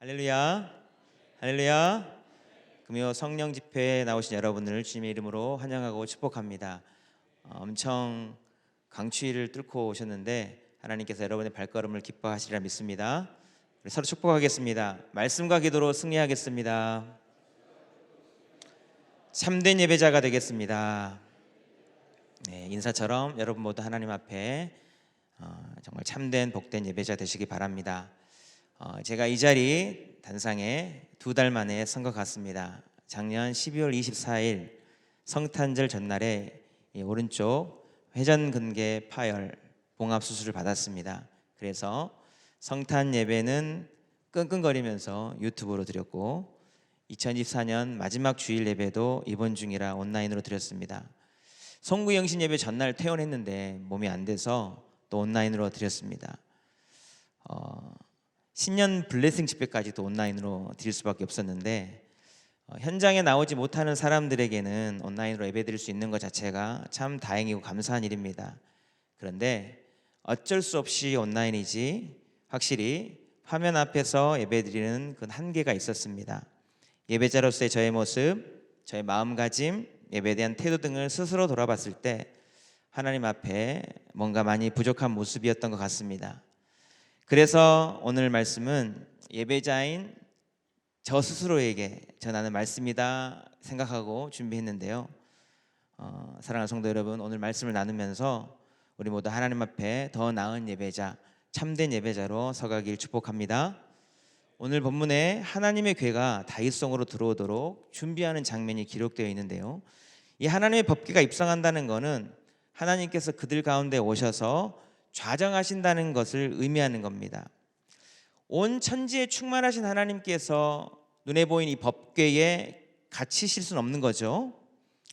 할렐루야, 할렐루야. 금요 성령 집회에 나오신 여러분을 주님의 이름으로 환영하고 축복합니다. 엄청 강추위를 뚫고 오셨는데 하나님께서 여러분의 발걸음을 기뻐하시리라 믿습니다. 우리 서로 축복하겠습니다. 말씀과 기도로 승리하겠습니다. 참된 예배자가 되겠습니다. 네, 인사처럼 여러분 모두 하나님 앞에 정말 참된 복된 예배자 되시기 바랍니다. 제가 이 자리 단상에 2달 만에 선 것 같습니다. 작년 12월 24일 성탄절 전날에 오른쪽 회전근개 파열 봉합 수술을 받았습니다. 그래서 성탄 예배는 끙끙거리면서 유튜브로 드렸고 2024년 마지막 주일 예배도 입원 중이라 온라인으로 드렸습니다. 송구영신 예배 전날 퇴원했는데 몸이 안 돼서 또 온라인으로 드렸습니다. 신년 블레싱 집회까지도 온라인으로 드릴 수밖에 없었는데 현장에 나오지 못하는 사람들에게는 온라인으로 예배 드릴 수 있는 것 자체가 참 다행이고 감사한 일입니다. 그런데 어쩔 수 없이 온라인이지 확실히 화면 앞에서 예배 드리는 그 한계가 있었습니다. 예배자로서의 저의 모습, 저의 마음가짐, 예배에 대한 태도 등을 스스로 돌아봤을 때 하나님 앞에 뭔가 많이 부족한 모습이었던 것 같습니다. 그래서 오늘 말씀은 예배자인 저 스스로에게 전하는 말씀이다 생각하고 준비했는데요. 사랑하는 성도 여러분, 오늘 말씀을 나누면서 우리 모두 하나님 앞에 더 나은 예배자, 참된 예배자로 서가길 축복합니다. 오늘 본문에 하나님의 궤가 다윗성으로 들어오도록 준비하는 장면이 기록되어 있는데요. 이 하나님의 법궤가 입성한다는 것은 하나님께서 그들 가운데 오셔서 좌정하신다는 것을 의미하는 겁니다. 온 천지에 충만하신 하나님께서 눈에 보이는 이 법궤에 갇히실 수는 없는 거죠.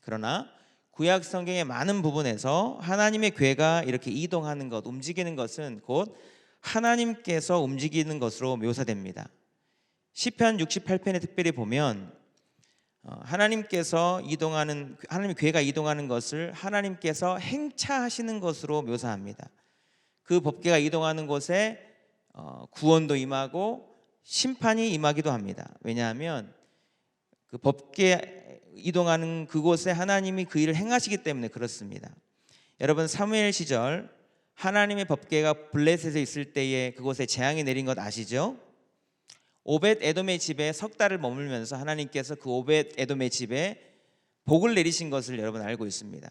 그러나 구약 성경의 많은 부분에서 하나님의 궤가 이렇게 이동하는 것, 움직이는 것은 곧 하나님께서 움직이는 것으로 묘사됩니다. 시편 68편에 특별히 보면 하나님께서 이동하는, 하나님의 궤가 이동하는 것을 하나님께서 행차하시는 것으로 묘사합니다. 그 법궤가 이동하는 곳에 구원도 임하고 심판이 임하기도 합니다. 왜냐하면 그 법궤 이동하는 그곳에 하나님이 그 일을 행하시기 때문에 그렇습니다. 여러분 사무엘 시절 하나님의 법궤가 블레셋에 있을 때에 그곳에 재앙이 내린 것 아시죠? 오벳 에돔의 집에 석 달을 머물면서 하나님께서 그 오벳 에돔의 집에 복을 내리신 것을 여러분 알고 있습니다.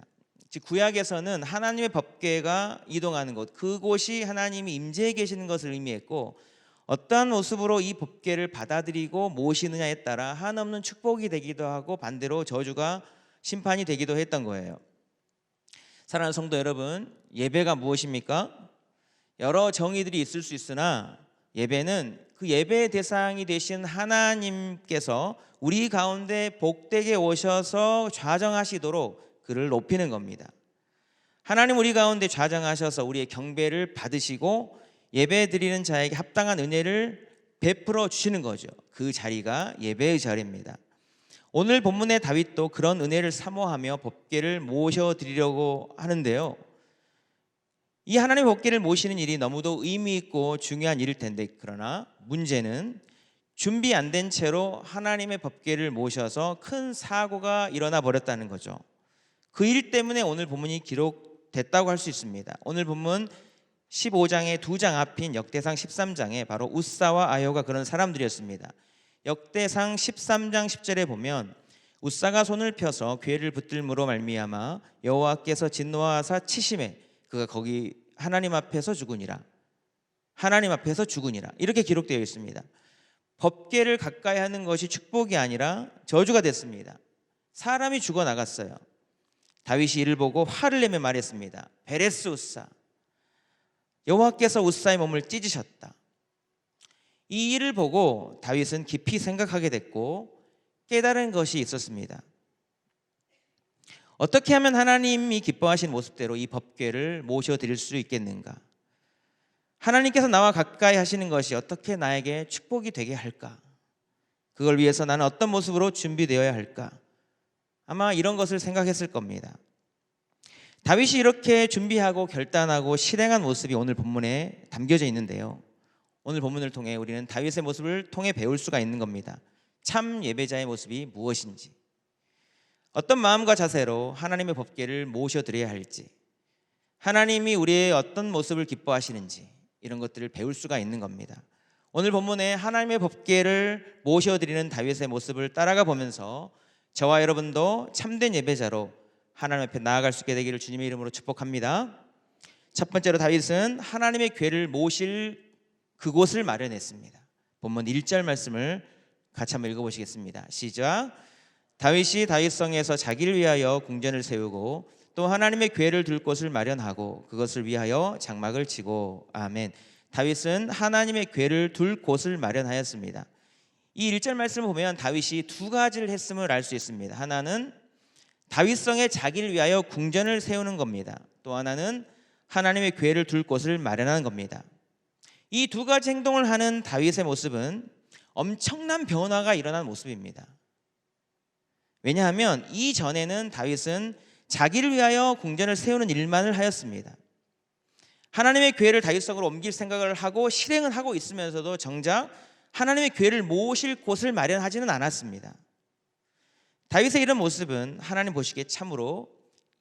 즉 구약에서는 하나님의 법궤가 이동하는 곳, 그곳이 하나님이 임재해 계시는 것을 의미했고 어떠한 모습으로 이 법궤를 받아들이고 모시느냐에 따라 한없는 축복이 되기도 하고 반대로 저주가 심판이 되기도 했던 거예요. 사랑하는 성도 여러분, 예배가 무엇입니까? 여러 정의들이 있을 수 있으나 예배는 그 예배의 대상이 되신 하나님께서 우리 가운데 복되게 오셔서 좌정하시도록 그를 높이는 겁니다. 하나님 우리 가운데 좌정하셔서 우리의 경배를 받으시고 예배 드리는 자에게 합당한 은혜를 베풀어 주시는 거죠. 그 자리가 예배의 자리입니다. 오늘 본문의 다윗도 그런 은혜를 사모하며 법궤를 모셔드리려고 하는데요. 이 하나님의 법궤를 모시는 일이 너무도 의미 있고 중요한 일일 텐데 그러나 문제는 준비 안 된 채로 하나님의 법궤를 모셔서 큰 사고가 일어나 버렸다는 거죠. 그 일 때문에 오늘 본문이 기록됐다고 할 수 있습니다. 오늘 본문 15장의 2장 앞인 역대상 13장에 바로 웃사와 아효가 그런 사람들이었습니다. 역대상 13장 10절에 보면 웃사가 손을 펴서 궤를 붙들므로 말미암아 여호와께서 진노하사 치심에 그가 거기 하나님 앞에서 죽으니라. 하나님 앞에서 죽으니라. 이렇게 기록되어 있습니다. 법궤를 가까이 하는 것이 축복이 아니라 저주가 됐습니다. 사람이 죽어나갔어요. 다윗이 이를 보고 화를 내며 말했습니다. 베레스 웃사, 여호와께서 웃사의 몸을 찢으셨다. 이 일을 보고 다윗은 깊이 생각하게 됐고 깨달은 것이 있었습니다. 어떻게 하면 하나님이 기뻐하신 모습대로 이 법궤를 모셔드릴 수 있겠는가? 하나님께서 나와 가까이 하시는 것이 어떻게 나에게 축복이 되게 할까? 그걸 위해서 나는 어떤 모습으로 준비되어야 할까? 아마 이런 것을 생각했을 겁니다. 다윗이 이렇게 준비하고 결단하고 실행한 모습이 오늘 본문에 담겨져 있는데요. 오늘 본문을 통해 우리는 다윗의 모습을 통해 배울 수가 있는 겁니다. 참 예배자의 모습이 무엇인지, 어떤 마음과 자세로 하나님의 법궤를 모셔드려야 할지, 하나님이 우리의 어떤 모습을 기뻐하시는지, 이런 것들을 배울 수가 있는 겁니다. 오늘 본문에 하나님의 법궤를 모셔드리는 다윗의 모습을 따라가 보면서 저와 여러분도 참된 예배자로 하나님 앞에 나아갈 수 있게 되기를 주님의 이름으로 축복합니다. 첫 번째로 다윗은 하나님의 궤를 모실 그곳을 마련했습니다. 본문 1절 말씀을 같이 한번 읽어보시겠습니다. 시작. 다윗이 다윗성에서 자기를 위하여 궁전을 세우고 또 하나님의 궤를 둘 곳을 마련하고 그것을 위하여 장막을 치고. 아멘. 다윗은 하나님의 궤를 둘 곳을 마련하였습니다. 이 1절 말씀을 보면 다윗이 두 가지를 했음을 알 수 있습니다. 하나는 다윗성에 자기를 위하여 궁전을 세우는 겁니다. 또 하나는 하나님의 궤를 둘 곳을 마련하는 겁니다. 이 두 가지 행동을 하는 다윗의 모습은 엄청난 변화가 일어난 모습입니다. 왜냐하면 이전에는 다윗은 자기를 위하여 궁전을 세우는 일만을 하였습니다. 하나님의 궤를 다윗성으로 옮길 생각을 하고 실행을 하고 있으면서도 정작 하나님의 궤를 모실 곳을 마련하지는 않았습니다. 다윗의 이런 모습은 하나님 보시기에 참으로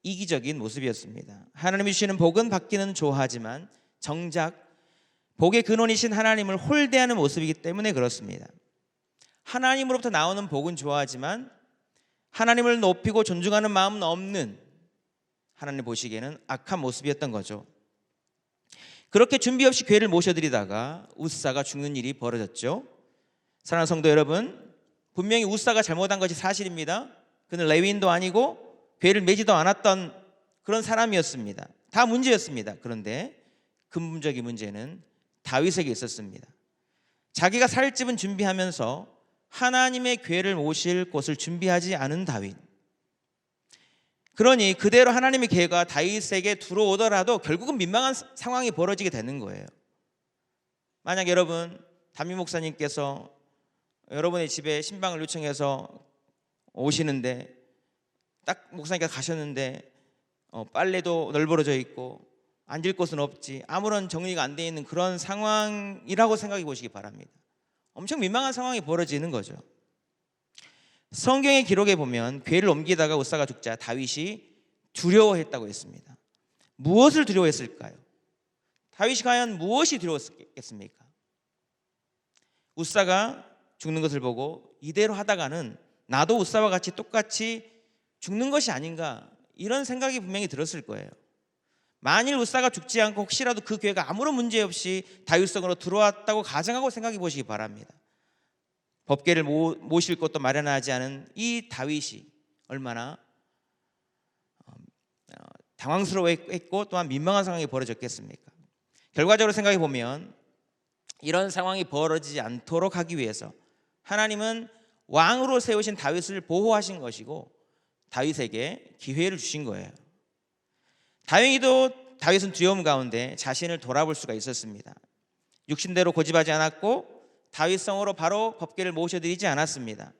이기적인 모습이었습니다. 하나님이 주시는 복은 받기는 좋아하지만 정작 복의 근원이신 하나님을 홀대하는 모습이기 때문에 그렇습니다. 하나님으로부터 나오는 복은 좋아하지만 하나님을 높이고 존중하는 마음은 없는, 하나님 보시기에는 악한 모습이었던 거죠. 그렇게 준비 없이 궤를 모셔드리다가 웃사가 죽는 일이 벌어졌죠. 사랑하는 성도 여러분, 분명히 웃사가 잘못한 것이 사실입니다. 그는 레위인도 아니고 궤를 매지도 않았던 그런 사람이었습니다. 다 문제였습니다. 그런데 근본적인 문제는 다윗에게 있었습니다. 자기가 살 집은 준비하면서 하나님의 궤를 모실 곳을 준비하지 않은 다윗. 그러니 그대로 하나님의 궤가 다윗에게 들어오더라도 결국은 민망한 상황이 벌어지게 되는 거예요. 만약 여러분, 담임 목사님께서 여러분의 집에 신방을 요청해서 오시는데 딱 목사님께서 가셨는데 빨래도 널브러져 있고 앉을 곳은 없지, 아무런 정리가 안 돼 있는 그런 상황이라고 생각해 보시기 바랍니다. 엄청 민망한 상황이 벌어지는 거죠. 성경의 기록에 보면 궤를 옮기다가 웃사가 죽자 다윗이 두려워했다고 했습니다. 무엇을 두려워했을까요? 다윗이 과연 무엇이 두려웠겠습니까? 웃사가 죽는 것을 보고 이대로 하다가는 나도 웃사와 같이 똑같이 죽는 것이 아닌가, 이런 생각이 분명히 들었을 거예요. 만일 웃사가 죽지 않고 혹시라도 그 궤가 아무런 문제 없이 다윗성으로 들어왔다고 가정하고 생각해 보시기 바랍니다. 법궤를 모실 것도 마련하지 않은 이 다윗이 얼마나 당황스러워했고 또한 민망한 상황이 벌어졌겠습니까? 결과적으로 생각해 보면 이런 상황이 벌어지지 않도록 하기 위해서 하나님은 왕으로 세우신 다윗을 보호하신 것이고 다윗에게 기회를 주신 거예요. 다행히도 다윗은 두려움 가운데 자신을 돌아볼 수가 있었습니다. 육신대로 고집하지 않았고 다윗성으로 바로 법궤를 모셔드리지 않았습니다.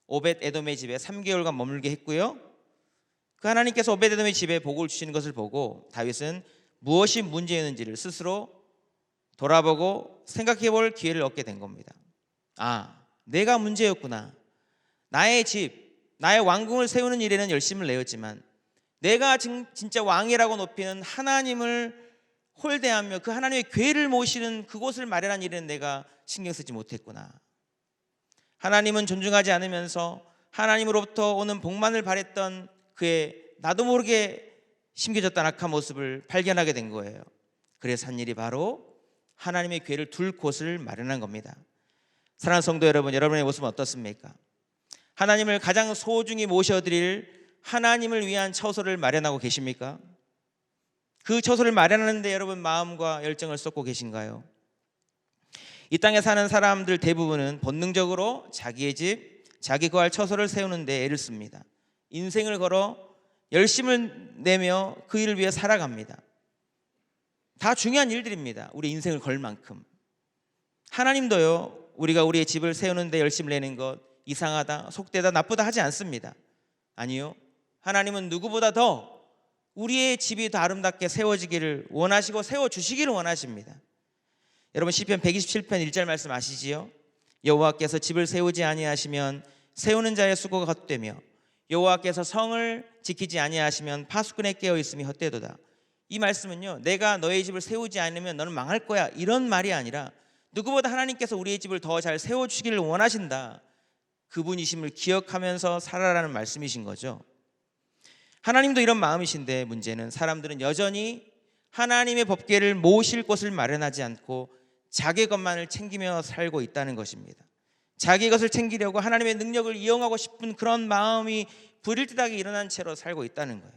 오벳 에돔의 집에 3개월간 머물게 했고요. 그 하나님께서 오벳 에돔의 집에 복을 주시는 것을 보고 다윗은 무엇이 문제였는지를 스스로 돌아보고 생각해 볼 기회를 얻게 된 겁니다. 아, 내가 문제였구나. 나의 집, 나의 왕궁을 세우는 일에는 열심을 내었지만 내가 진짜 왕이라고 높이는 하나님을 홀대하며 그 하나님의 궤를 모시는 그곳을 마련한 일에는 내가 신경 쓰지 못했구나. 하나님은 존중하지 않으면서 하나님으로부터 오는 복만을 바랬던 그의 나도 모르게 심겨졌던 악한 모습을 발견하게 된 거예요. 그래서 한 일이 바로 하나님의 궤를 둘 곳을 마련한 겁니다. 사랑하는 성도 여러분, 여러분의 모습은 어떻습니까? 하나님을 가장 소중히 모셔드릴 하나님을 위한 처소를 마련하고 계십니까? 그 처소를 마련하는데 여러분 마음과 열정을 쏟고 계신가요? 이 땅에 사는 사람들 대부분은 본능적으로 자기의 집, 자기 거할 처소를 세우는데 애를 씁니다. 인생을 걸어 열심을 내며 그 일을 위해 살아갑니다. 다 중요한 일들입니다. 우리 인생을 걸 만큼. 하나님도요, 우리가 우리의 집을 세우는데 열심을 내는 것 이상하다, 속되다, 나쁘다 하지 않습니다. 아니요, 하나님은 누구보다 더 우리의 집이 더 아름답게 세워지기를 원하시고 세워주시기를 원하십니다. 여러분 시편 127편 1절 말씀 아시지요? 여호와께서 집을 세우지 아니하시면 세우는 자의 수고가 헛되며 여호와께서 성을 지키지 아니하시면 파수꾼의 깨어 있음이 헛되도다. 이 말씀은요, 내가 너의 집을 세우지 않으면 너는 망할 거야, 이런 말이 아니라 누구보다 하나님께서 우리의 집을 더 잘 세워주시기를 원하신다, 그분이심을 기억하면서 살아라는 말씀이신 거죠. 하나님도 이런 마음이신데 문제는 사람들은 여전히 하나님의 법궤를 모실 곳을 마련하지 않고 자기 것만을 챙기며 살고 있다는 것입니다. 자기 것을 챙기려고 하나님의 능력을 이용하고 싶은 그런 마음이 불일듯하게 일어난 채로 살고 있다는 거예요.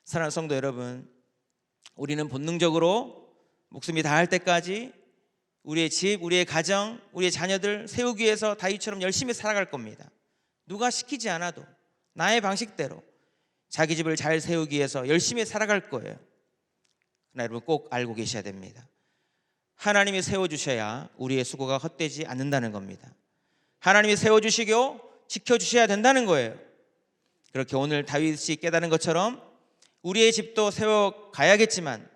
사랑하는 성도 여러분, 우리는 본능적으로 목숨이 다할 때까지 우리의 집, 우리의 가정, 우리의 자녀들 세우기 위해서 다윗처럼 열심히 살아갈 겁니다. 누가 시키지 않아도 나의 방식대로 자기 집을 잘 세우기 위해서 열심히 살아갈 거예요. 그러나 여러분 꼭 알고 계셔야 됩니다. 하나님이 세워주셔야 우리의 수고가 헛되지 않는다는 겁니다. 하나님이 세워주시고 지켜주셔야 된다는 거예요. 그렇게 오늘 다윗이 깨달은 것처럼 우리의 집도 세워가야겠지만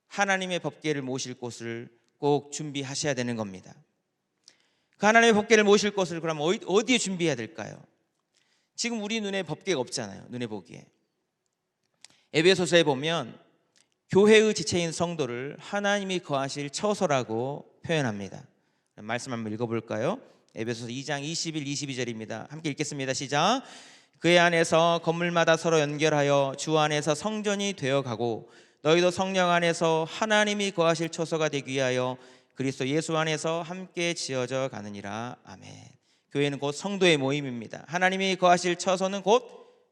하나님의 법궤를 모실 곳을 꼭 준비하셔야 되는 겁니다. 그 하나님의 법궤를 모실 곳을 그럼 어디에 준비해야 될까요? 지금 우리 눈에 법궤가 없잖아요. 눈에 보기에. 에베소서에 보면 교회의 지체인 성도를 하나님이 거하실 처소라고 표현합니다. 말씀 한번 읽어볼까요? 에베소서 2장 21, 22절입니다. 함께 읽겠습니다. 시작. 그의 안에서 건물마다 서로 연결하여 주 안에서 성전이 되어가고 너희도 성령 안에서 하나님이 거하실 처소가 되기 위하여 그리스도 예수 안에서 함께 지어져 가느니라. 아멘. 교회는 곧 성도의 모임입니다. 하나님이 거하실 처소는 곧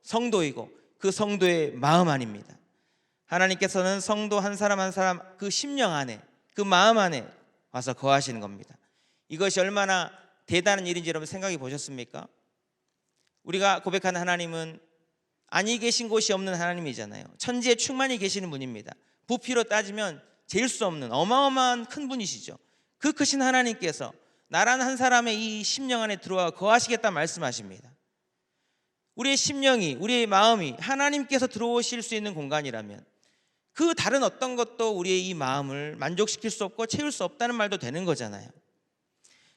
성도이고 그 성도의 마음 안입니다. 하나님께서는 성도 한 사람 한 사람 그 심령 안에, 그 마음 안에 와서 거하시는 겁니다. 이것이 얼마나 대단한 일인지 여러분 생각해 보셨습니까? 우리가 고백하는 하나님은 아니 계신 곳이 없는 하나님이잖아요. 천지에 충만히 계시는 분입니다. 부피로 따지면 잴 수 없는 어마어마한 큰 분이시죠. 그 크신 하나님께서 나라는 한 사람의 이 심령 안에 들어와 거하시겠다 말씀하십니다. 우리의 심령이, 우리의 마음이 하나님께서 들어오실 수 있는 공간이라면 그 다른 어떤 것도 우리의 이 마음을 만족시킬 수 없고 채울 수 없다는 말도 되는 거잖아요.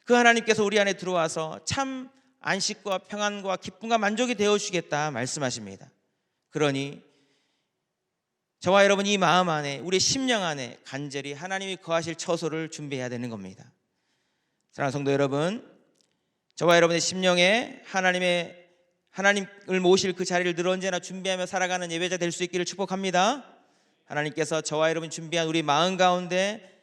그 하나님께서 우리 안에 들어와서 참 안식과 평안과 기쁨과 만족이 되어주시겠다 말씀하십니다. 그러니 저와 여러분 이 마음 안에, 우리의 심령 안에 간절히 하나님이 거하실 처소를 준비해야 되는 겁니다. 사랑하는 성도 여러분, 저와 여러분의 심령에 하나님을 모실 그 자리를 늘 언제나 준비하며 살아가는 예배자 될 수 있기를 축복합니다. 하나님께서 저와 여러분 준비한 우리 마음 가운데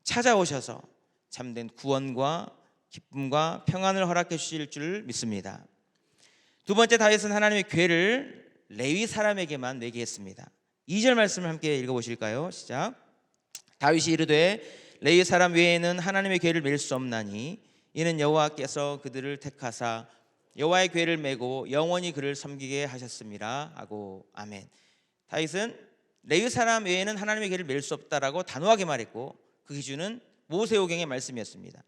찾아오셔서 참된 구원과 기쁨과 평안을 허락해 주실 줄 믿습니다. 두 번째, 다윗은 하나님의 궤를 레위 사람에게만 매게 했습니다. 2절 말씀을 함께 읽어보실까요? 시작. 다윗이 이르되 레위 사람 외에는 하나님의 궤를 맬 수 없나니 이는 여호와께서 그들을 택하사 여호와의 궤를 메고 영원히 그를 섬기게 하셨습니다 하고. 아멘. 다윗은 레위 사람 외에는 하나님의 궤를 맬 수 없다라고 단호하게 말했고 그 기준은 모세오경의 말씀이었습니다.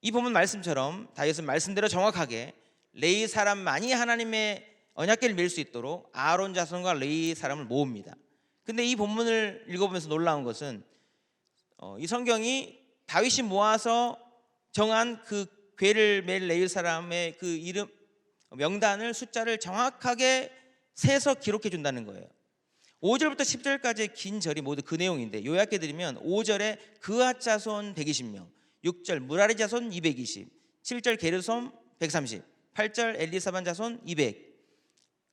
이 본문 말씀처럼 다윗은 말씀대로 정확하게 레위 사람만이 하나님의 언약궤를 맬 수 있도록 아론 자손과 레위 사람을 모읍니다. 근데 이 본문을 읽어보면서 놀라운 것은 이 성경이 다윗이 모아서 정한 그 궤를 맬 레위 사람의 그 이름 명단을 숫자를 정확하게 세서 기록해 준다는 거예요. 5절부터 10절까지의 긴 절이 모두 그 내용인데 요약해 드리면 5절에 그앗 자손 120명, 6절 무라리 자손 220, 7절 게르솜 130, 8절 엘리사반 자손 200,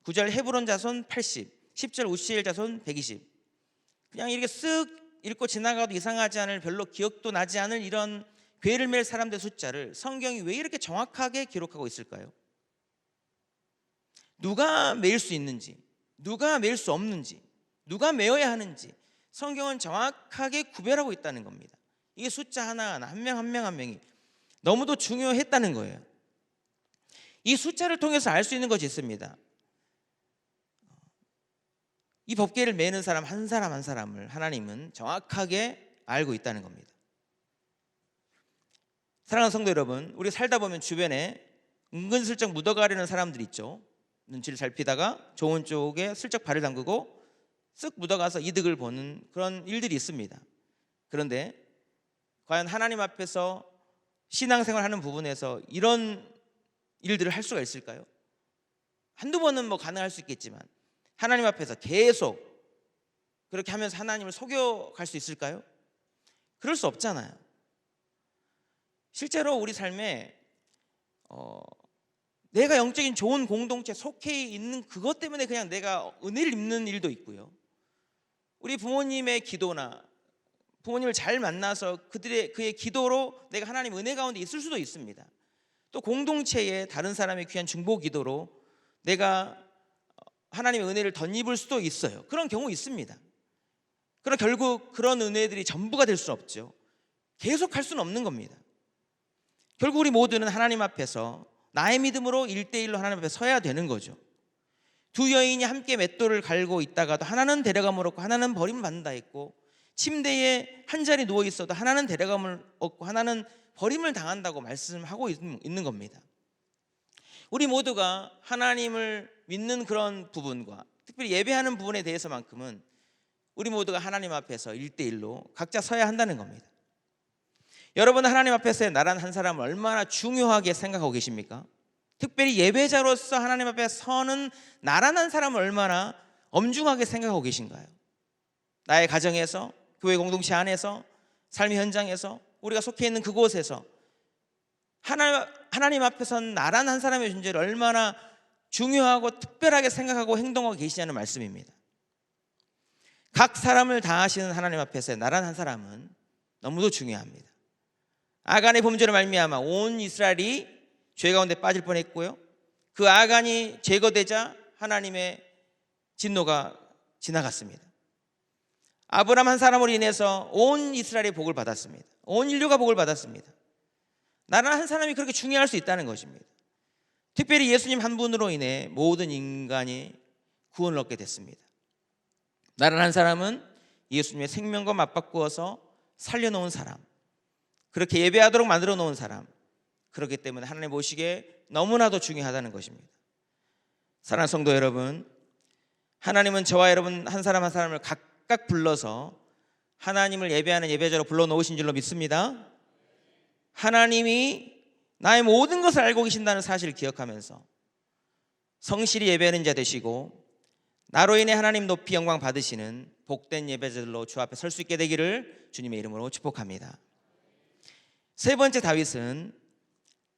9절 헤브론 자손 80, 10절 우시엘 자손 120. 그냥 이렇게 쓱 읽고 지나가도 이상하지 않을, 별로 기억도 나지 않을 이런 궤를 맬 사람들 숫자를 성경이 왜 이렇게 정확하게 기록하고 있을까요? 누가 맬 수 있는지, 누가 맬 수 없는지, 누가 메어야 하는지 성경은 정확하게 구별하고 있다는 겁니다. 이게 숫자 하나하나 한 명 한 명 한 명이 너무도 중요했다는 거예요. 이 숫자를 통해서 알 수 있는 것이 있습니다. 이 법궤를 매는 사람 한 사람 한 사람을 하나님은 정확하게 알고 있다는 겁니다. 사랑하는 성도 여러분, 우리 살다 보면 주변에 은근슬쩍 묻어가려는 사람들이 있죠. 눈치를 살피다가 좋은 쪽에 슬쩍 발을 담그고 쓱 묻어가서 이득을 보는 그런 일들이 있습니다. 그런데 과연 하나님 앞에서 신앙생활하는 부분에서 이런 일들을 할 수가 있을까요? 한두 번은 뭐 가능할 수 있겠지만 하나님 앞에서 계속 그렇게 하면서 하나님을 속여갈 수 있을까요? 그럴 수 없잖아요. 실제로 우리 삶에 내가 영적인 좋은 공동체에 속해 있는 그것 때문에 그냥 내가 은혜를 입는 일도 있고요. 우리 부모님의 기도나 부모님을 잘 만나서 그의 기도로 내가 하나님 은혜 가운데 있을 수도 있습니다. 또 공동체에 다른 사람의 귀한 중보 기도로 내가 하나님의 은혜를 덧입을 수도 있어요. 그런 경우 있습니다. 그러나 결국 그런 은혜들이 전부가 될 수 없죠. 계속 할 수는 없는 겁니다. 결국 우리 모두는 하나님 앞에서 나의 믿음으로 1대1로 하나님 앞에 서야 되는 거죠. 두 여인이 함께 맷돌을 갈고 있다가도 하나는 데려감을 얻고 하나는 버림을 받는다 했고, 침대에 한 자리 누워 있어도 하나는 데려감을 얻고 하나는 버림을 당한다고 말씀하고 있는 겁니다. 우리 모두가 하나님을 믿는 그런 부분과 특별히 예배하는 부분에 대해서만큼은 우리 모두가 하나님 앞에서 1대1로 각자 서야 한다는 겁니다. 여러분, 하나님 앞에서의 나란 한 사람을 얼마나 중요하게 생각하고 계십니까? 특별히 예배자로서 하나님 앞에 서는 나란 한 사람을 얼마나 엄중하게 생각하고 계신가요? 나의 가정에서, 교회 공동체 안에서, 삶의 현장에서, 우리가 속해 있는 그곳에서 하나님 앞에 선 나란 한 사람의 존재를 얼마나 중요하고 특별하게 생각하고 행동하고 계시냐는 말씀입니다. 각 사람을 다 아시는 하나님 앞에서의 나란 한 사람은 너무도 중요합니다. 아간의 범죄로 말미암아 온 이스라엘이 죄 가운데 빠질 뻔했고요, 그 아간이 제거되자 하나님의 진노가 지나갔습니다. 아브람 한 사람으로 인해서 온 이스라엘이 복을 받았습니다. 온 인류가 복을 받았습니다. 나란 한 사람이 그렇게 중요할 수 있다는 것입니다. 특별히 예수님 한 분으로 인해 모든 인간이 구원을 얻게 됐습니다. 나란 한 사람은 예수님의 생명과 맞바꾸어서 살려놓은 사람, 그렇게 예배하도록 만들어 놓은 사람, 그렇기 때문에 하나님 보시기에 너무나도 중요하다는 것입니다. 사랑하는 성도 여러분, 하나님은 저와 여러분 한 사람 한 사람을 각각 불러서 하나님을 예배하는 예배자로 불러놓으신 줄로 믿습니다. 하나님이 나의 모든 것을 알고 계신다는 사실을 기억하면서 성실히 예배하는 자 되시고 나로 인해 하나님 높이 영광 받으시는 복된 예배자들로 주 앞에 설 수 있게 되기를 주님의 이름으로 축복합니다. 세 번째, 다윗은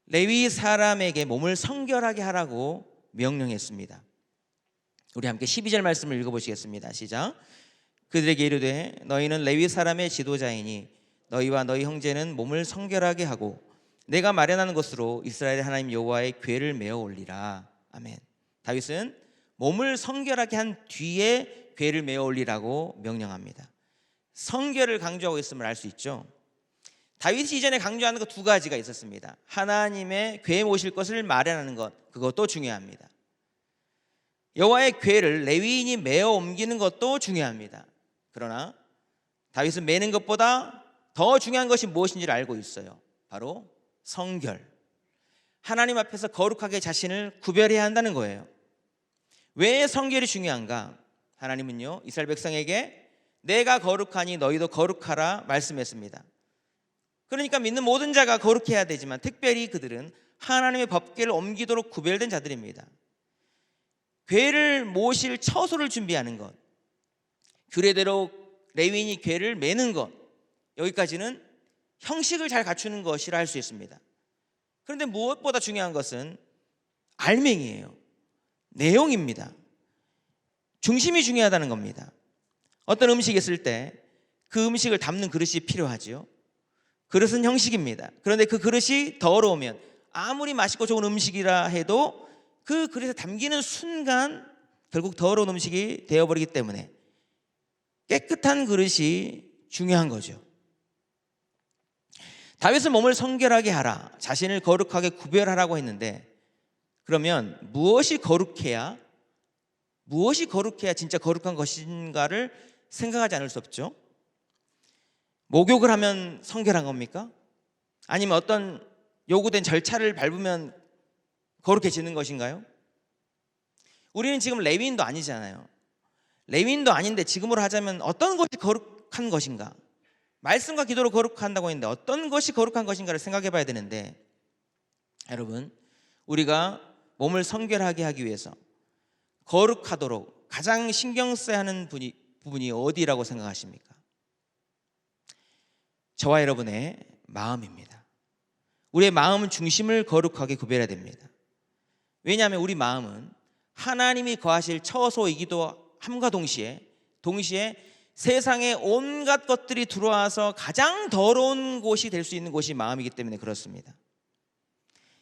레위 사람에게 몸을 성결하게 하라고 명령했습니다. 우리 함께 12절 말씀을 읽어보시겠습니다. 시작. 그들에게 이르되 너희는 레위 사람의 지도자이니 너희와 너희 형제는 몸을 성결하게 하고 내가 마련하는 것으로 이스라엘 하나님 여호와의 궤를 메어 올리라. 아멘. 다윗은 몸을 성결하게 한 뒤에 궤를 메어 올리라고 명령합니다. 성결을 강조하고 있음을 알 수 있죠. 다윗이 이전에 강조하는 것 두 가지가 있었습니다. 하나님의 궤에 모실 것을 마련하는 것, 그것도 중요합니다. 여호와의 궤를 레위인이 메어 옮기는 것도 중요합니다. 그러나 다윗은 메는 것보다 더 중요한 것이 무엇인지를 알고 있어요. 바로 성결. 하나님 앞에서 거룩하게 자신을 구별해야 한다는 거예요. 왜 성결이 중요한가? 하나님은요, 이스라엘 백성에게 내가 거룩하니 너희도 거룩하라 말씀했습니다. 그러니까 믿는 모든 자가 거룩해야 되지만 특별히 그들은 하나님의 법궤를 옮기도록 구별된 자들입니다. 궤를 모실 처소를 준비하는 것, 규례대로 레위인이 궤를 메는 것, 여기까지는 형식을 잘 갖추는 것이라 할 수 있습니다. 그런데 무엇보다 중요한 것은 알맹이에요. 내용입니다. 중심이 중요하다는 겁니다. 어떤 음식이 있을 때 그 음식을 담는 그릇이 필요하지요. 그릇은 형식입니다. 그런데 그 그릇이 더러우면 아무리 맛있고 좋은 음식이라 해도 그 그릇에 담기는 순간 결국 더러운 음식이 되어버리기 때문에 깨끗한 그릇이 중요한 거죠. 다윗은 몸을 성결하게 하라, 자신을 거룩하게 구별하라고 했는데, 그러면 무엇이 거룩해야 진짜 거룩한 것인가를 생각하지 않을 수 없죠. 목욕을 하면 성결한 겁니까? 아니면 어떤 요구된 절차를 밟으면 거룩해지는 것인가요? 우리는 지금 레위인도 아니잖아요. 레위인도 아닌데 지금으로 하자면 어떤 것이 거룩한 것인가? 말씀과 기도로 거룩한다고 했는데 어떤 것이 거룩한 것인가를 생각해 봐야 되는데, 여러분, 우리가 몸을 성결하게 하기 위해서 거룩하도록 가장 신경 써야 하는 부분이 어디라고 생각하십니까? 저와 여러분의 마음입니다. 우리의 마음 중심을 거룩하게 구별해야 됩니다. 왜냐하면 우리 마음은 하나님이 거하실 처소이기도 함과 동시에 세상의 온갖 것들이 들어와서 가장 더러운 곳이 될 수 있는 곳이 마음이기 때문에 그렇습니다.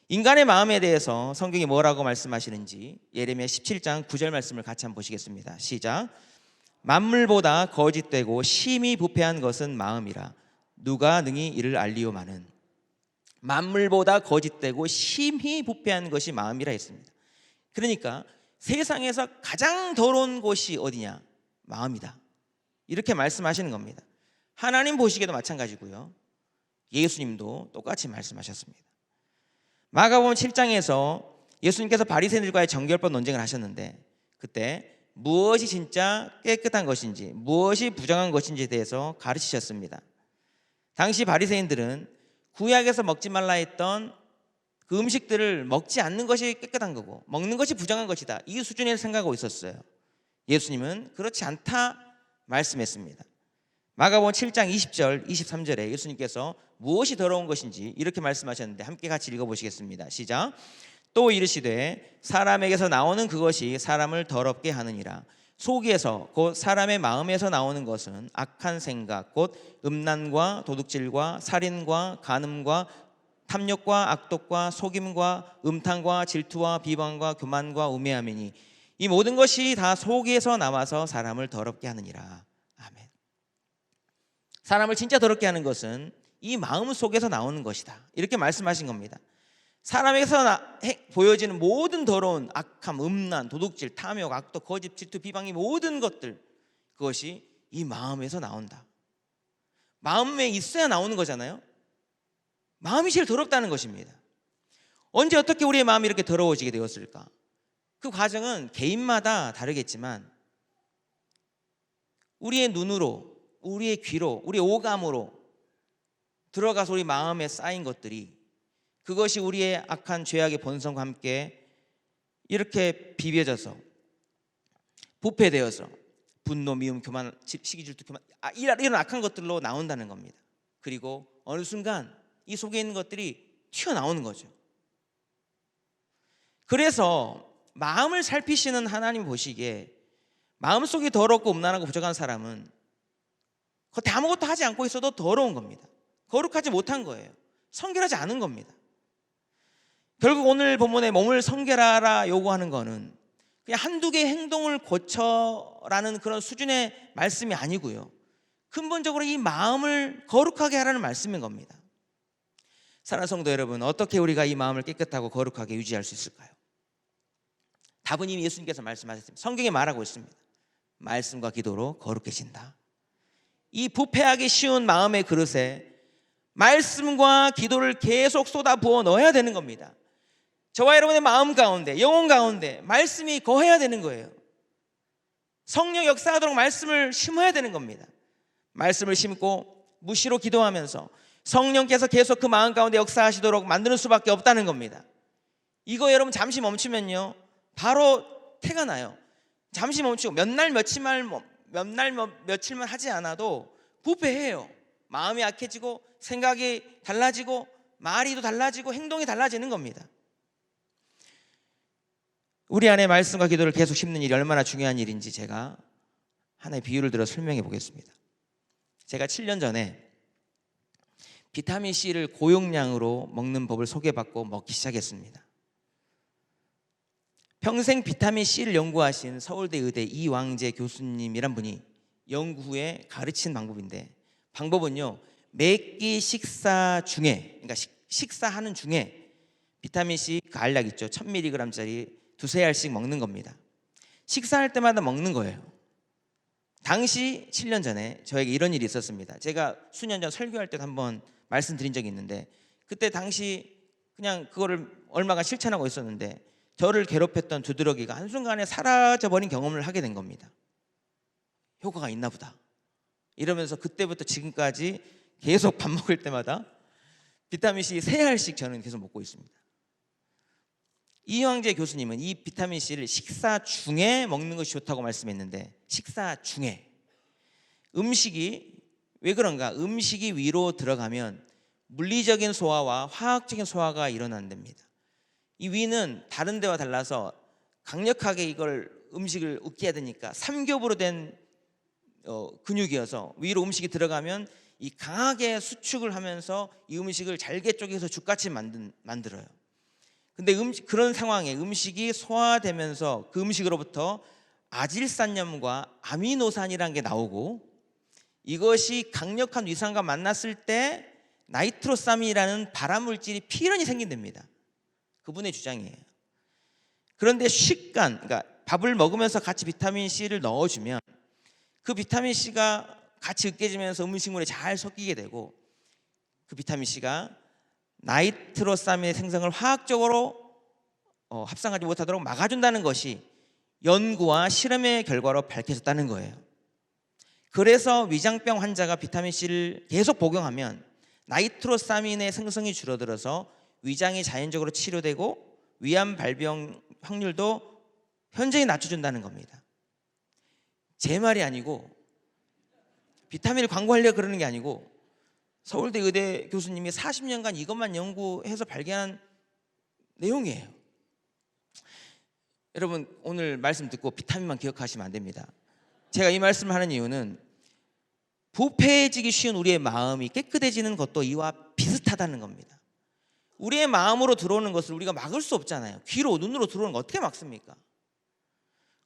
인간의 마음에 대해서 성경이 뭐라고 말씀하시는지 예레미야 17장 9절 말씀을 같이 한번 보시겠습니다. 시작. 만물보다 거짓되고 심히 부패한 것은 마음이라 누가 능히 이를 알리오마는. 만물보다 거짓되고 심히 부패한 것이 마음이라 했습니다. 그러니까 세상에서 가장 더러운 곳이 어디냐? 마음이다. 이렇게 말씀하시는 겁니다. 하나님 보시기에도 마찬가지고요, 예수님도 똑같이 말씀하셨습니다. 마가복음 7장에서 예수님께서 바리새인들과의 정결법 논쟁을 하셨는데, 그때 무엇이 진짜 깨끗한 것인지 무엇이 부정한 것인지에 대해서 가르치셨습니다. 당시 바리새인들은 구약에서 먹지 말라 했던 그 음식들을 먹지 않는 것이 깨끗한 거고 먹는 것이 부정한 것이다, 이 수준에 생각하고 있었어요. 예수님은 그렇지 않다 말씀했습니다. 마가복음 7장 20절 23절에 예수님께서 무엇이 더러운 것인지 이렇게 말씀하셨는데 함께 같이 읽어보시겠습니다. 시작. 또 이르시되 사람에게서 나오는 그것이 사람을 더럽게 하느니라. 속에서 곧 사람의 마음에서 나오는 것은 악한 생각 곧 음란과 도둑질과 살인과 간음과 탐욕과 악독과 속임과 음탕과 질투와 비방과 교만과 우매함이니 이 모든 것이 다 속에서 나와서 사람을 더럽게 하느니라. 아멘. 사람을 진짜 더럽게 하는 것은 이 마음 속에서 나오는 것이다, 이렇게 말씀하신 겁니다. 사람에게서 보여지는 모든 더러운 악함, 음란, 도둑질, 탐욕, 악독, 거짓, 질투, 비방이 모든 것들, 그것이 이 마음에서 나온다. 마음에 있어야 나오는 거잖아요. 마음이 제일 더럽다는 것입니다. 언제 어떻게 우리의 마음이 이렇게 더러워지게 되었을까? 그 과정은 개인마다 다르겠지만 우리의 눈으로, 우리의 귀로, 우리의 오감으로 들어가서 우리 마음에 쌓인 것들이, 그것이 우리의 악한 죄악의 본성과 함께 이렇게 비벼져서 부패되어서 분노, 미움, 교만, 시기, 질투, 교만, 이런 악한 것들로 나온다는 겁니다. 그리고 어느 순간 이 속에 있는 것들이 튀어나오는 거죠. 그래서 마음을 살피시는 하나님 보시기에 마음속이 더럽고 음란하고 부정한 사람은 겉에 아무것도 하지 않고 있어도 더러운 겁니다. 거룩하지 못한 거예요. 성결하지 않은 겁니다. 결국 오늘 본문에 몸을 성결하라 요구하는 거는 그냥 한두 개의 행동을 고쳐라는 그런 수준의 말씀이 아니고요, 근본적으로 이 마음을 거룩하게 하라는 말씀인 겁니다. 사랑하는 성도 여러분, 어떻게 우리가 이 마음을 깨끗하고 거룩하게 유지할 수 있을까요? 답은 이미 예수님께서 말씀하셨습니다. 성경에 말하고 있습니다. 말씀과 기도로 거룩해진다. 이 부패하기 쉬운 마음의 그릇에 말씀과 기도를 계속 쏟아 부어 넣어야 되는 겁니다. 저와 여러분의 마음 가운데, 영혼 가운데 말씀이 거해야 되는 거예요. 성령 역사하도록 말씀을 심어야 되는 겁니다. 말씀을 심고 무시로 기도하면서 성령께서 계속 그 마음 가운데 역사하시도록 만드는 수밖에 없다는 겁니다. 이거 여러분 잠시 멈추면요 바로 태가 나요. 잠시 멈추고 몇 날 며칠만 하지 않아도 부패해요. 마음이 약해지고 생각이 달라지고 말이 달라지고 행동이 달라지는 겁니다. 우리 안에 말씀과 기도를 계속 심는 일이 얼마나 중요한 일인지 제가 하나의 비유를 들어 설명해 보겠습니다. 제가 7년 전에 비타민C를 고용량으로 먹는 법을 소개받고 먹기 시작했습니다. 평생 비타민C를 연구하신 서울대 의대 이왕재 교수님이란 분이 연구 후에 가르친 방법인데, 방법은요 매 끼 식사 중에, 그러니까 식사하는 중에 비타민C 알약 있죠, 1000mg짜리 두세 알씩 먹는 겁니다. 식사할 때마다 먹는 거예요. 당시 7년 전에 저에게 이런 일이 있었습니다. 제가 수년 전 설교할 때도 한번 말씀드린 적이 있는데, 그때 당시 그냥 그거를 얼마간 실천하고 있었는데 저를 괴롭혔던 두드러기가 한순간에 사라져버린 경험을 하게 된 겁니다. 효과가 있나 보다. 이러면서 그때부터 지금까지 계속 밥 먹을 때마다 비타민C 3알씩 저는 계속 먹고 있습니다. 이황재 교수님은 이 비타민C를 식사 중에 먹는 것이 좋다고 말씀했는데, 식사 중에 음식이 왜 그런가? 음식이 위로 들어가면 물리적인 소화와 화학적인 소화가 일어난답니다. 이 위는 다른 데와 달라서 강력하게 이걸 음식을 으깨야 되니까 삼겹으로 된 근육이어서 위로 음식이 들어가면 이 강하게 수축을 하면서 이 음식을 잘게 쪼개서 죽같이 만들어요. 근데 그런 상황에 음식이 소화되면서 그 음식으로부터 아질산염과 아미노산이라는 게 나오고, 이것이 강력한 위산과 만났을 때 나이트로사민이라는 발암물질이 필연히 생긴답니다. 그분의 주장이에요. 그런데 식간, 그러니까 밥을 먹으면서 같이 비타민C를 넣어주면 그 비타민C가 같이 으깨지면서 음식물에 잘 섞이게 되고, 그 비타민C가 나이트로사민의 생성을 화학적으로 합성하지 못하도록 막아준다는 것이 연구와 실험의 결과로 밝혀졌다는 거예요. 그래서 위장병 환자가 비타민C를 계속 복용하면 나이트로사민의 생성이 줄어들어서 위장이 자연적으로 치료되고 위암 발병 확률도 현저히 낮춰준다는 겁니다. 제 말이 아니고, 비타민을 광고하려고 그러는 게 아니고, 서울대 의대 교수님이 40년간 이것만 연구해서 발견한 내용이에요. 여러분, 오늘 말씀 듣고 비타민만 기억하시면 안 됩니다. 제가 이 말씀을 하는 이유는 부패해지기 쉬운 우리의 마음이 깨끗해지는 것도 이와 비슷하다는 겁니다. 우리의 마음으로 들어오는 것을 우리가 막을 수 없잖아요. 귀로, 눈으로 들어오는 거 어떻게 막습니까?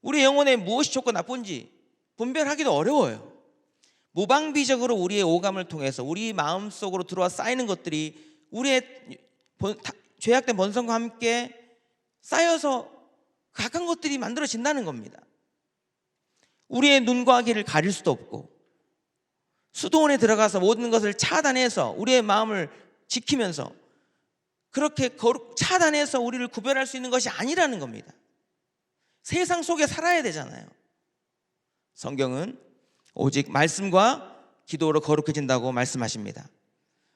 우리 영혼에 무엇이 좋고 나쁜지 분별하기도 어려워요. 무방비적으로 우리의 오감을 통해서 우리 마음속으로 들어와 쌓이는 것들이 우리의 죄악된 본성과 함께 쌓여서 각한 것들이 만들어진다는 겁니다. 우리의 눈과 귀를 가릴 수도 없고, 수도원에 들어가서 모든 것을 차단해서 우리의 마음을 지키면서 그렇게 차단해서 우리를 구별할 수 있는 것이 아니라는 겁니다. 세상 속에 살아야 되잖아요. 성경은 오직 말씀과 기도로 거룩해진다고 말씀하십니다.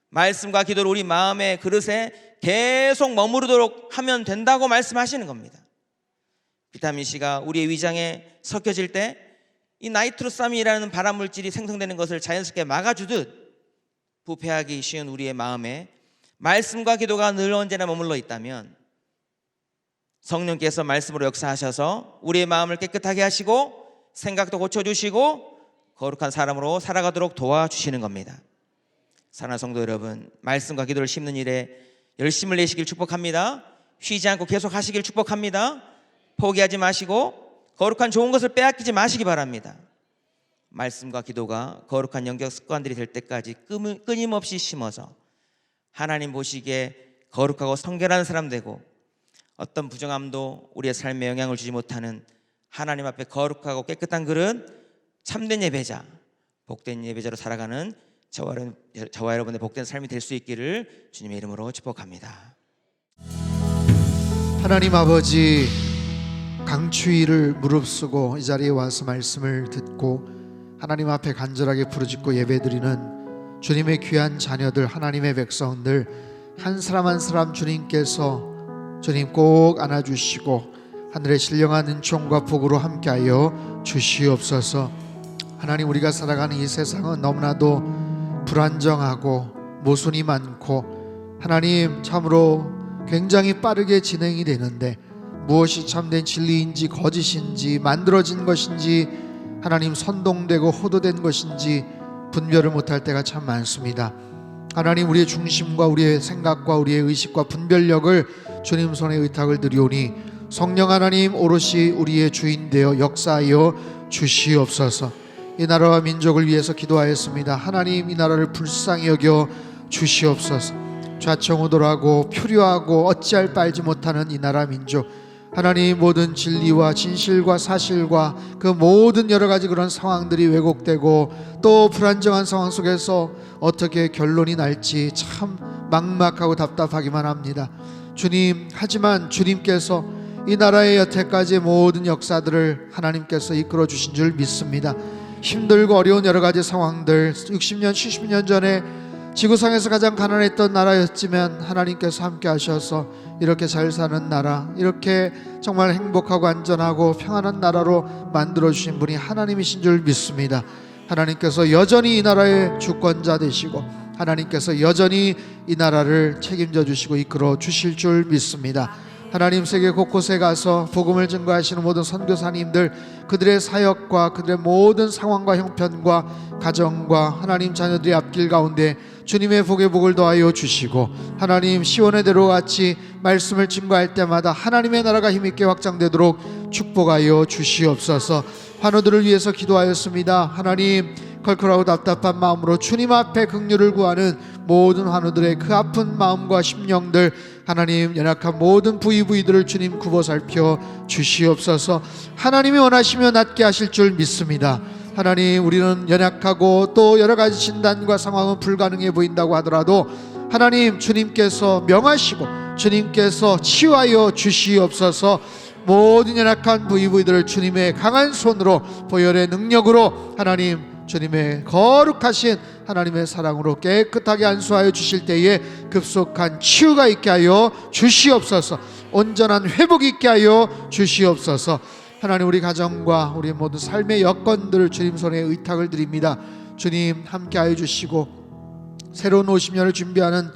말씀과 기도로 우리 마음의 그릇에 계속 머무르도록 하면 된다고 말씀하시는 겁니다. 비타민C가 우리의 위장에 섞여질 때 이 나이트로사민이라는 발암물질이 생성되는 것을 자연스럽게 막아주듯, 부패하기 쉬운 우리의 마음에 말씀과 기도가 늘 언제나 머물러 있다면 성령께서 말씀으로 역사하셔서 우리의 마음을 깨끗하게 하시고 생각도 고쳐주시고 거룩한 사람으로 살아가도록 도와주시는 겁니다. 사랑하는 성도 여러분, 말씀과 기도를 심는 일에 열심을 내시길 축복합니다. 쉬지 않고 계속 하시길 축복합니다. 포기하지 마시고 거룩한 좋은 것을 빼앗기지 마시기 바랍니다. 말씀과 기도가 거룩한 영적 습관들이 될 때까지 끊임없이 심어서 하나님 보시기에 거룩하고 성결한 사람 되고, 어떤 부정함도 우리의 삶에 영향을 주지 못하는 하나님 앞에 거룩하고 깨끗한 그릇, 참된 예배자, 복된 예배자로 살아가는 저와 여러분의 복된 삶이 될 수 있기를 주님의 이름으로 축복합니다. 하나님 아버지, 강추위를 무릅쓰고 이 자리에 와서 말씀을 듣고 하나님 앞에 간절하게 부르짖고 예배드리는 주님의 귀한 자녀들, 하나님의 백성들 한 사람 한 사람 주님께서 주님 꼭 안아주시고 하늘의 신령한 은총과 복으로 함께하여 주시옵소서. 하나님, 우리가 살아가는 이 세상은 너무나도 불안정하고 모순이 많고 하나님 참으로 굉장히 빠르게 진행이 되는데, 무엇이 참된 진리인지 거짓인지 만들어진 것인지 하나님 선동되고 호도된 것인지 분별을 못할 때가 참 많습니다. 하나님, 우리의 중심과 우리의 생각과 우리의 의식과 분별력을 주님 손에 의탁을 드리오니 성령 하나님 오롯이 우리의 주인 되어 역사하여 주시옵소서. 이 나라와 민족을 위해서 기도하였습니다. 하나님, 이 나라를 불쌍히 여겨 주시옵소서. 좌청우돌하고 표류하고 어찌할 바 알지 못하는 이 나라 민족, 하나님 모든 진리와 진실과 사실과 그 모든 여러 가지 그런 상황들이 왜곡되고 또 불안정한 상황 속에서 어떻게 결론이 날지 참 막막하고 답답하기만 합니다. 주님, 하지만 주님께서 이 나라의 여태까지의 모든 역사들을 하나님께서 이끌어 주신 줄 믿습니다. 힘들고 어려운 여러 가지 상황들, 60년 70년 전에 지구상에서 가장 가난했던 나라였지만 하나님께서 함께 하셔서 이렇게 잘 사는 나라, 이렇게 정말 행복하고 안전하고 평안한 나라로 만들어주신 분이 하나님이신 줄 믿습니다. 하나님께서 여전히 이 나라의 주권자 되시고 하나님께서 여전히 이 나라를 책임져 주시고 이끌어 주실 줄 믿습니다. 하나님, 세계 곳곳에 가서 복음을 증거하시는 모든 선교사님들, 그들의 사역과 그들의 모든 상황과 형편과 가정과 하나님 자녀들의 앞길 가운데 주님의 복의 복을 더하여 주시고, 하나님 시온의 대로 같이 말씀을 증거할 때마다 하나님의 나라가 힘있게 확장되도록 축복하여 주시옵소서. 환우들을 위해서 기도하였습니다. 하나님, 컬컬하고 답답한 마음으로 주님 앞에 긍휼을 구하는 모든 환우들의 그 아픈 마음과 심령들, 하나님 연약한 모든 부위들을 주님 굽어 살펴 주시옵소서. 하나님이 원하시면 낫게 하실 줄 믿습니다. 하나님, 우리는 연약하고 또 여러 가지 진단과 상황은 불가능해 보인다고 하더라도 하나님, 주님께서 명하시고 주님께서 치유하여 주시옵소서. 모든 연약한 부위들을 주님의 강한 손으로, 보혈의 능력으로, 하나님 주님의 거룩하신 하나님의 사랑으로 깨끗하게 안수하여 주실 때에 급속한 치유가 있게 하여 주시옵소서. 온전한 회복이 있게 하여 주시옵소서. 하나님, 우리 가정과 우리 모든 삶의 여건들을 주님 손에 의탁을 드립니다. 주님 함께 하여 주시고, 새로운 50년을 준비하는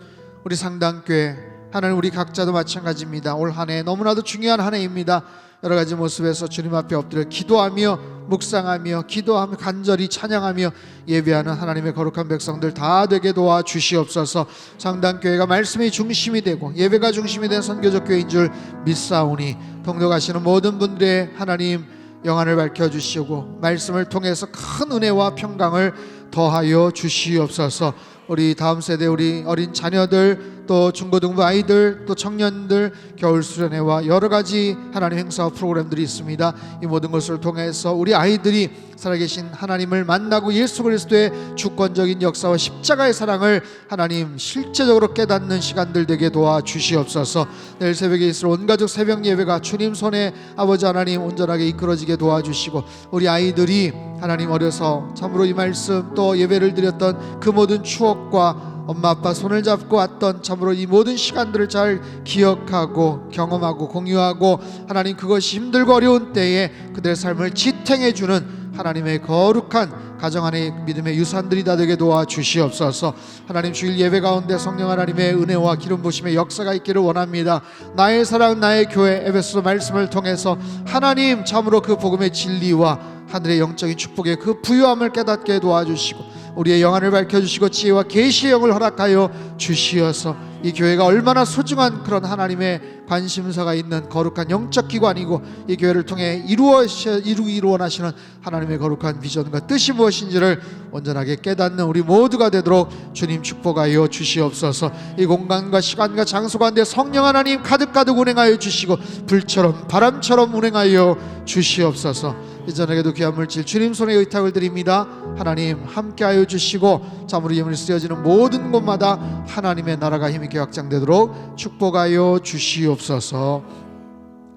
우리 상당교회, 하나님 우리 각자도 마찬가지입니다. 올 한 해 너무나도 중요한 한 해입니다. 여러 가지 모습에서 주님 앞에 엎드려 기도하며 묵상하며 기도하며 간절히 찬양하며 예배하는 하나님의 거룩한 백성들 다 되게 도와 주시옵소서. 상당교회가 말씀이 중심이 되고 예배가 중심이 된 선교적 교회인 줄 믿사오니, 동역하시는 모든 분들의 하나님 영안을 밝혀주시고 말씀을 통해서 큰 은혜와 평강을 더하여 주시옵소서. 우리 다음 세대, 우리 어린 자녀들, 또 중고등부 아이들, 또 청년들 겨울 수련회와 여러 가지 하나님 행사와 프로그램들이 있습니다. 이 모든 것을 통해서 우리 아이들이 살아계신 하나님을 만나고 예수 그리스도의 주권적인 역사와 십자가의 사랑을 하나님 실제적으로 깨닫는 시간들 되게 도와주시옵소서. 내일 새벽에 있을 온가족 새벽 예배가 주님 손에 아버지 하나님 온전하게 이끌어지게 도와주시고, 우리 아이들이 하나님 어려서 참으로 이 말씀 또 예배를 드렸던 그 모든 추억과 엄마 아빠 손을 잡고 왔던 참으로 이 모든 시간들을 잘 기억하고 경험하고 공유하고, 하나님 그것이 힘들고 어려운 때에 그들의 삶을 지탱해주는 하나님의 거룩한 가정 안의 믿음의 유산들이 다 되게 도와주시옵소서. 하나님, 주일 예배 가운데 성령 하나님의 은혜와 기름 부심의 역사가 있기를 원합니다. 나의 사랑 나의 교회 에베소 말씀을 통해서 하나님 참으로 그 복음의 진리와 하늘의 영적인 축복의 그 부유함을 깨닫게 도와주시고, 우리의 영안을 밝혀주시고 지혜와 계시의 영을 허락하여 주시어서 이 교회가 얼마나 소중한 그런 하나님의 관심사가 있는 거룩한 영적 기관이고, 이 교회를 통해 이루기를 원하시는 하나님의 거룩한 비전과 뜻이 무엇인지를 온전하게 깨닫는 우리 모두가 되도록 주님 축복하여 주시옵소서. 이 공간과 시간과 장소 가운데 성령 하나님 가득가득 운행하여 주시고 불처럼 바람처럼 운행하여 주시옵소서. 이전에도 귀한 물질 주님 손에 의탁을 드립니다. 하나님 함께하여 주시고 참으로 예물이 쓰여지는 모든 곳마다 하나님의 나라가 힘있게 확장되도록 축복하여 주시옵소서.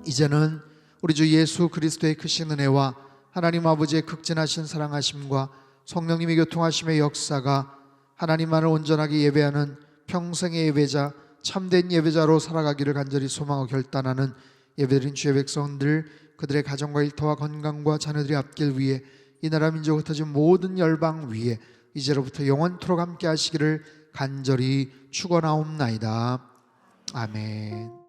이제는 우리 주 예수 그리스도의 크신 은혜와 하나님 아버지의 극진하신 사랑하심과 성령님의 교통하심의 역사가 하나님만을 온전하게 예배하는 평생의 예배자, 참된 예배자로 살아가기를 간절히 소망하고 결단하는 예배드린 주의 백성들, 그들의 가정과 일터와 건강과 자녀들의 앞길 위에 이 나라 민족 흩어진 모든 열방 위에 이제로부터 영원토록 함께 하시기를 간절히 축원하옵나이다. 아멘.